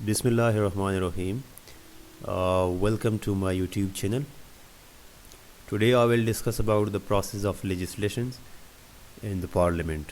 Bismillahirrahmanirrahim. Welcome to my YouTube channel. Today I will discuss about the process of legislations in the parliament.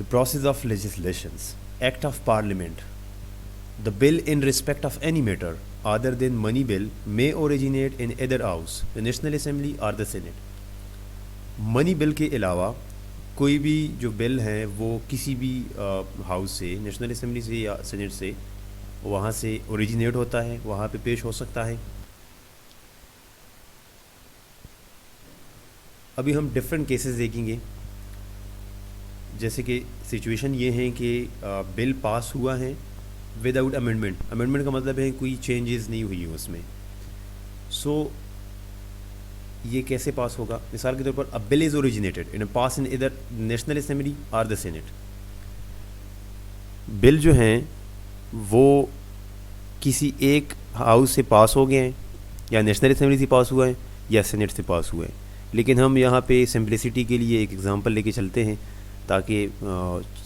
The process of legislations. Act of Parliament. The bill in respect of any matter other than money bill may originate in either house, the National Assembly or the Senate. منی بل کے علاوہ کوئی بھی جو بل ہیں وہ کسی بھی house سے, نیشنل اسمبلی سے یا سینٹ سے, وہاں سے اوریجنیٹ ہوتا ہے, وہاں پہ پیش ہو سکتا ہے. ابھی ہم ڈفرینٹ کیسز دیکھیں گے. جیسے کہ سچویشن یہ ہے کہ بل پاس ہوا ہے وداؤٹ امینڈمنٹ. امینڈمنٹ کا مطلب ہے کوئی چینجز نہیں ہوئی اس میں. سو یہ کیسے پاس ہوگا؟ مثال کے طور پر بل از اوریجنیٹڈ ان پاس ان ادھر نیشنل اسمبلی اور دا سینٹ. بل جو ہیں وہ کسی ایک ہاؤس سے پاس ہو گئے ہیں, یا نیشنل اسمبلی سے پاس ہوا ہے یا سینٹ سے پاس ہوئے ہیں. لیکن ہم یہاں پہ سمپلسٹی کے لیے ایک ایگزامپل لے کے چلتے ہیں تاکہ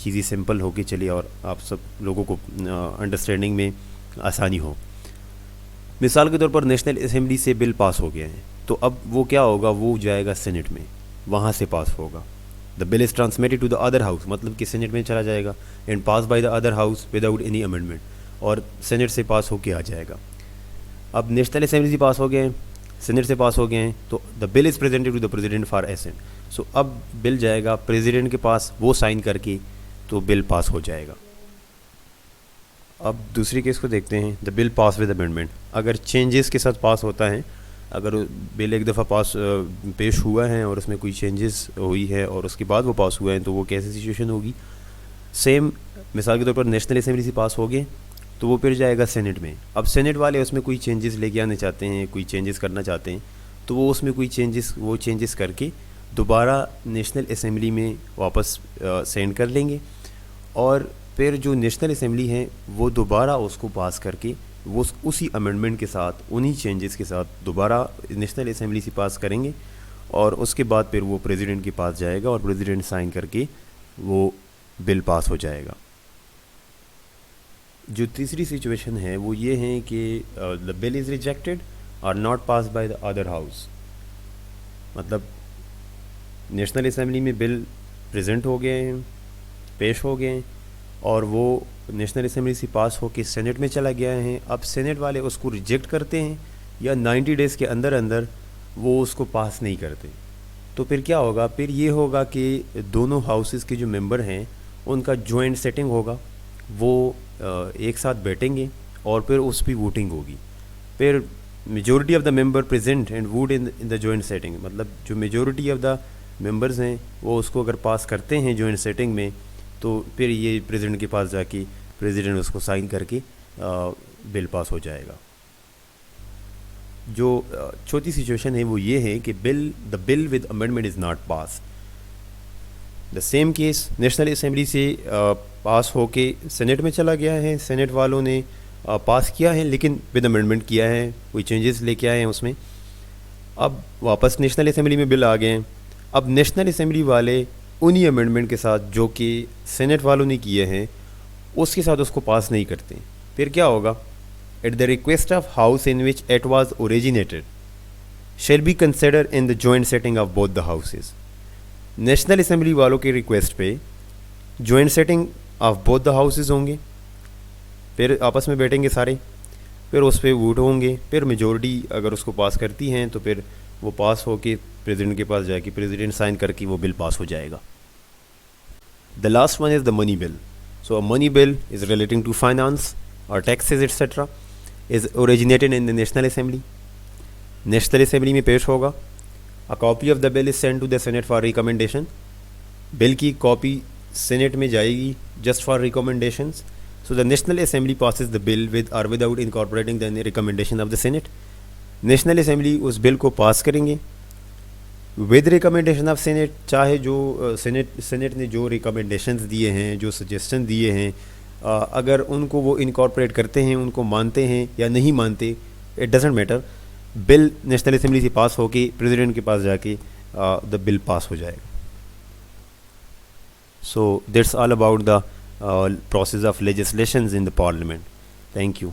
چیزیں سمپل ہو کے چلے اور آپ سب لوگوں کو انڈرسٹینڈنگ میں آسانی ہو. مثال کے طور پر نیشنل اسمبلی سے بل پاس ہو گیا ہے, تو اب وہ کیا ہوگا, وہ جائے گا سینٹ میں, وہاں سے پاس ہوگا. The bill is transmitted to the other house, مطلب کہ سینٹ میں چلا جائے گا and pass by the other house without any amendment, اور سینٹ سے پاس ہو کے آ جائے گا. اب نیشنل اسمبلی سے پاس ہو گئے ہیں, سینٹ سے پاس ہو گئے ہیں, تو the bill is presented to the president for assent. So اب بل جائے گا پریزیڈنٹ کے پاس, وہ سائن کر کے تو بل پاس ہو جائے گا. اب دوسری کیس کو دیکھتے ہیں, دا بل پاس ود امینڈمنٹ. اگر چینجز کے ساتھ پاس ہوتا ہے, اگر بل ایک دفعہ پیش ہوا ہے اور اس میں کوئی چینجز ہوئی ہے اور اس کے بعد وہ پاس ہوا ہے, تو وہ کیسی سچویشن ہوگی؟ سیم مثال کے طور پر نیشنل اسمبلی سے پاس ہو گئے تو وہ پھر جائے گا سینٹ میں. اب سینٹ والے اس میں کوئی چینجز لے کے آنے چاہتے ہیں, کوئی چینجز کرنا چاہتے ہیں, تو وہ اس میں کوئی چینجز کر کے دوبارہ نیشنل اسمبلی میں واپس سینڈ کر لیں گے, اور پھر جو نیشنل اسمبلی ہے وہ دوبارہ اس کو پاس کر کے وہ اسی امینڈمنٹ کے ساتھ, انہی چینجز کے ساتھ دوبارہ نیشنل اسمبلی سے پاس کریں گے, اور اس کے بعد پھر وہ پریزیڈنٹ کے پاس جائے گا اور پریزیڈنٹ سائن کر کے وہ بل پاس ہو جائے گا. جو تیسری سچویشن ہے وہ یہ ہے کہ دا بل از ریجیکٹڈ اور not pass by the other house. مطلب نیشنل اسمبلی میں بل پریزنٹ ہو گئے ہیں, پیش ہو گئے ہیں, اور وہ نیشنل اسمبلی سے پاس ہو کے سینٹ میں چلا گیا ہے. اب سینٹ والے اس کو ریجیکٹ کرتے ہیں یا 90 ڈیز کے اندر اندر وہ اس کو پاس نہیں کرتے, تو پھر کیا ہوگا؟ پھر یہ ہوگا کہ دونوں ہاؤسز کے جو ممبر ہیں ان کا جوائنٹ سیٹنگ ہوگا, وہ ایک ساتھ بیٹھیں گے اور پھر اس پہ ووٹنگ ہوگی. پھر majority of the member present and vote in the joint sitting, مطلب جو میجورٹی آف دا ممبرز ہیں وہ اس کو اگر پاس کرتے ہیں جوائنٹ سیٹنگ میں, تو پھر یہ پریزیڈنٹ کے پاس جا کے پریزیڈنٹ اس کو سائن کر کے بل پاس ہو جائے گا. جو چوتھی سچویشن ہے وہ یہ ہے کہ the bill with amendment is not pass. The same case national assembly سے پاس ہو کے سینٹ میں چلا گیا ہے, سینٹ والوں نے پاس کیا ہے لیکن ود امینڈمنٹ کیا ہے, کوئی چینجز لے کے آئے ہیں اس میں. اب واپس نیشنل اسمبلی میں بل آ گئے ہیں. اب نیشنل اسمبلی والے انہی امینڈمنٹ کے ساتھ جو کہ سینٹ والوں نے کیے ہیں اس کے ساتھ اس کو پاس نہیں کرتے. پھر کیا ہوگا؟ At the request of house in which it was originated shall be consider in the joint sitting of both the houses. National assembly والوں کے ریکویسٹ پہ joint sitting of both the houses ہوں گے, پھر آپس میں بیٹھیں گے سارے, پھر اس پہ ووٹ ہوں گے, پھر میجورٹی اگر اس کو پاس کرتی ہیں تو پھر وہ پاس ہو کے پریزیڈنٹ کے پاس جائے کہ پریزیڈنٹ سائن کر کے وہ بل پاس ہو جائے گا. The last one is the money bill. So a money bill is relating to finance or taxes etc. is originated in the National Assembly. National assembly میں پیش ہوگا. A copy of the bill is sent to the Senate for recommendation. بل کی copy Saint میں جائے گی just for recommendations. So the National Assembly passes the bill with or without incorporating the recommendation of the Senate. National assembly اس bill کو pass کریں گے with recommendation of Saint, چاہے جو سینٹ نے جو ریکمنڈیشنز دیے ہیں, جو سجیسٹن دیے ہیں, اگر ان کو وہ انکارپوریٹ کرتے ہیں, ان کو مانتے ہیں یا نہیں مانتے, it doesn't matter, bill national assembly سے پاس ہو کے پریزیڈنٹ کے پاس جا کے دا بل پاس ہو جائے گا. So that's all about the process of legislations in the parliament. Thank you.